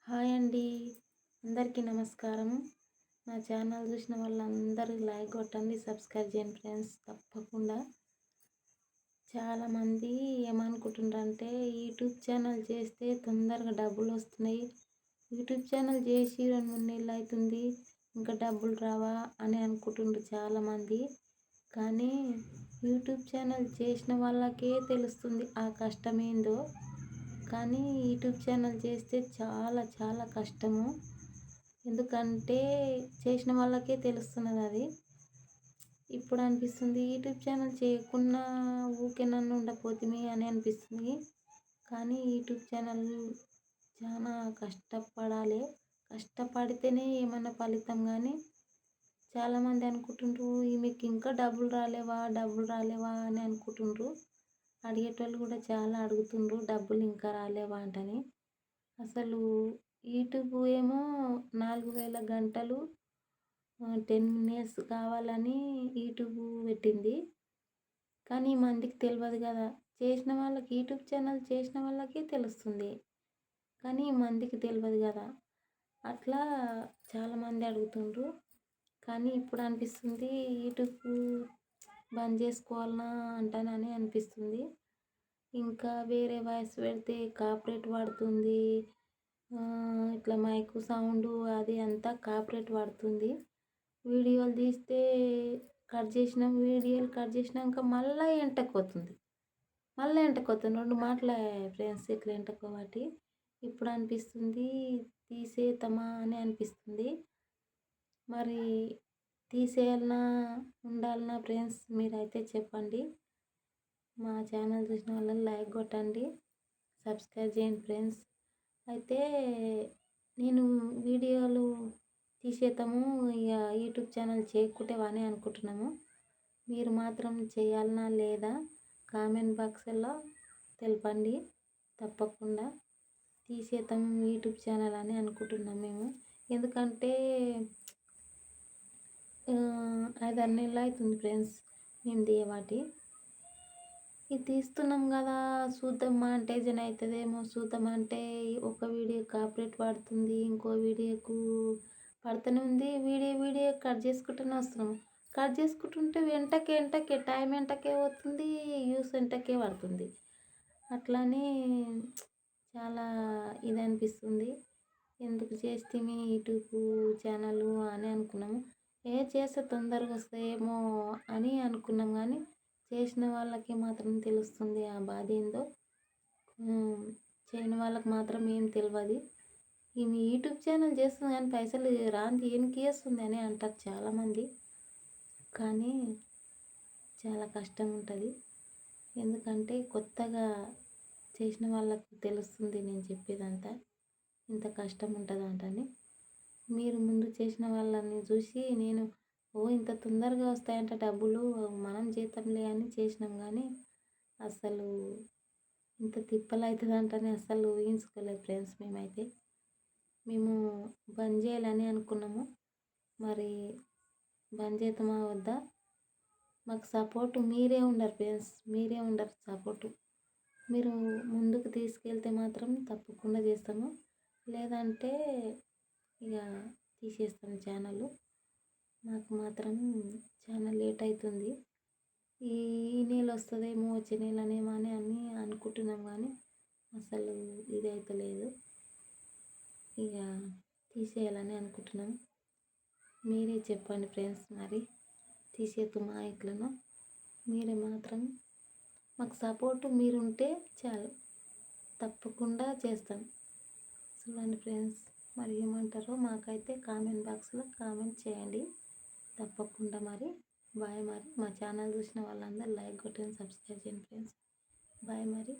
Hi అండి. అందరికీ నమస్కారం. నా ఛానల్ చూసిన వాళ్ళందరూ లైక్ కొట్టండి, సబ్స్క్రైబ్ చేయండి ఫ్రెండ్స్ తప్పకుండా. చాలామంది ఏమనుకుంటుండ్రంటే యూట్యూబ్ ఛానల్ చేస్తే తొందరగా డబ్బులు వస్తున్నాయి. యూట్యూబ్ ఛానల్ చేసి 2, 3 నెలలు అవుతుంది, ఇంకా డబ్బులు రావా అని అనుకుంటుండ్రు చాలామంది. కానీ యూట్యూబ్ ఛానల్ చేసిన వాళ్ళకే తెలుస్తుంది ఆ కష్టమేందో. కానీ యూట్యూబ్ ఛానల్ చేస్తే చాలా చాలా కష్టము. ఎందుకంటే చేసిన వాళ్ళకే తెలుస్తున్నది అది. ఇప్పుడు అనిపిస్తుంది యూట్యూబ్ ఛానల్ చేయకున్నా ఊకే నన్ను ఉండపోతిమి అని అనిపిస్తుంది. కానీ యూట్యూబ్ ఛానల్ చాలా కష్టపడాలి. కష్టపడితేనే ఏమన్నా ఫలితం. కానీ చాలామంది అనుకుంటుండ్రు ఈమెకి ఇంకా డబ్బులు రాలేవా అని అనుకుంటుండ్రు. అడిగేటోళ్ళు కూడా చాలా అడుగుతుండ్రు డబ్బులు ఇంకా రాలేవా అంటని. అసలు యూట్యూబ్ ఏమో 4000 గంటలు 10 మినిట్స్ కావాలని యూట్యూబ్ పెట్టింది. కానీ ఈ మందికి తెలియదు కదా. చేసిన వాళ్ళకి యూట్యూబ్ ఛానల్ చేసిన వాళ్ళకే తెలుస్తుంది. కానీ ఈ మందికి తెలియదు కదా. అట్లా చాలామంది అడుగుతుండ్రు. కానీ ఇప్పుడు అనిపిస్తుంది యూట్యూబ్ బంద్ చేసుకోవాలనా అంటానని అనిపిస్తుంది. ఇంకా వేరే వాయిస్ పెడితే కాపీరైట్ పడుతుంది. ఇట్లా మైకు సౌండ్ అది అంతా కాపీరైట్ పడుతుంది. వీడియోలు తీస్తే వీడియోలు కట్ చేసినాక మళ్ళీ ఎంటకొస్తుంది. 2 మాటలే ఫ్రెండ్స్ ఇట్లా ఎంటకోబట్టి ఇప్పుడు అనిపిస్తుంది తీసేద్దామా అని అనిపిస్తుంది. మరి తీసేయాలనా ఉండాలనా ఫ్రెండ్స్ మీరైతే చెప్పండి. మా ఛానల్ చూసిన వాళ్ళు లైక్ కొట్టండి, సబ్స్క్రైబ్ చేయండి ఫ్రెండ్స్. అయితే నేను వీడియోలు తీసేద్దాము ఇక యూట్యూబ్ ఛానల్ చేయకుంటేవాని అనుకుంటున్నాము. మీరు మాత్రం చేయాలనా లేదా కామెంట్ బాక్స్లో తెలపండి. తప్పకుండా తీసేద్దాం యూట్యూబ్ ఛానల్ అని అనుకుంటున్నాం మేము. ఎందుకంటే 5-6 నెలలు అవుతుంది ఫ్రెండ్స్ మేము తీయబట్టి. ఇది తీస్తున్నాం కదా చూద్దాం మానిటైజేషన్ అవుతుందేమో చూద్దామంటే ఒక వీడియో కాపీరైట్ పడుతుంది, ఇంకో వీడియోకు పడుతూనే ఉంది. వీడియో కట్ చేసుకుంటూనే వస్తున్నాము. కట్ చేసుకుంటుంటే వెంటకే టైం వెంటకే పోతుంది, వ్యూస్ వెంటకే పడుతుంది. అట్లని చాలా ఇది అనిపిస్తుంది. ఎందుకు చేస్తే యూట్యూబ్ ఛానల్ అని అనుకున్నాము. చేస్తే తొందరగా వస్తాయేమో అని అనుకున్నాం. కానీ చేసిన వాళ్ళకి మాత్రం తెలుస్తుంది ఆ బాధ ఏందో. చేయని వాళ్ళకి మాత్రం ఏం తెలియదు. ఈమె యూట్యూబ్ ఛానల్ చేస్తుంది కానీ పైసలు రాంది ఏనికి చేస్తుంది అని అంటారు చాలామంది. కానీ చాలా కష్టం ఉంటుంది. ఎందుకంటే కొత్తగా చేసిన వాళ్ళకి తెలుస్తుంది నేను చెప్పేదంతా ఇంత కష్టం ఉంటుందంటని. మీరు ముందు చేసిన వాళ్ళని చూసి నేను ఇంత తొందరగా వస్తాయంట డబ్బులు మనం చేద్దాంలే అని చేసినాం. కానీ అసలు ఇంత తిప్పలు అవుతుందంటని అసలు ఊహించుకోలేదు ఫ్రెండ్స్. మేము బంద్ చేయాలని అనుకున్నాము. మరి బంద్ చేద్దామా వద్దా? మాకు సపోర్టు మీరే ఉండరు ఫ్రెండ్స్, మీరే ఉండరు సపోర్టు. మీరు ముందుకు తీసుకెళ్తే మాత్రం తప్పకుండా చేస్తాము, లేదంటే ఇక తీసేస్తాం ఛానల్. నాకు మాత్రం చాలా లేట్ అవుతుంది. ఈ నెల వస్తుందేమో వచ్చే నెలనేమో అని అనుకుంటున్నాం. కానీ అసలు ఇది అయితే లేదు. ఇక తీసేయాలని అనుకుంటున్నాం. మీరే చెప్పండి ఫ్రెండ్స్. మరి తీసేద్దామా ఎట్లనో మీరే మాత్రం మాకు సపోర్టు మీరుంటే చాలు, తప్పకుండా చేస్తాం. చూడండి ఫ్రెండ్స్ మరి ఏమంటారో మాకైతే కామెంట్ బాక్స్లో కామెంట్ చేయండి తప్పకుండా. మరి బాయ్. మరి మా ఛానల్ చూసిన వాళ్ళందరూ లైక్ కొట్టండి, సబ్స్క్రైబ్ చేయండి ఫ్రెండ్స్. బాయ్ మరి.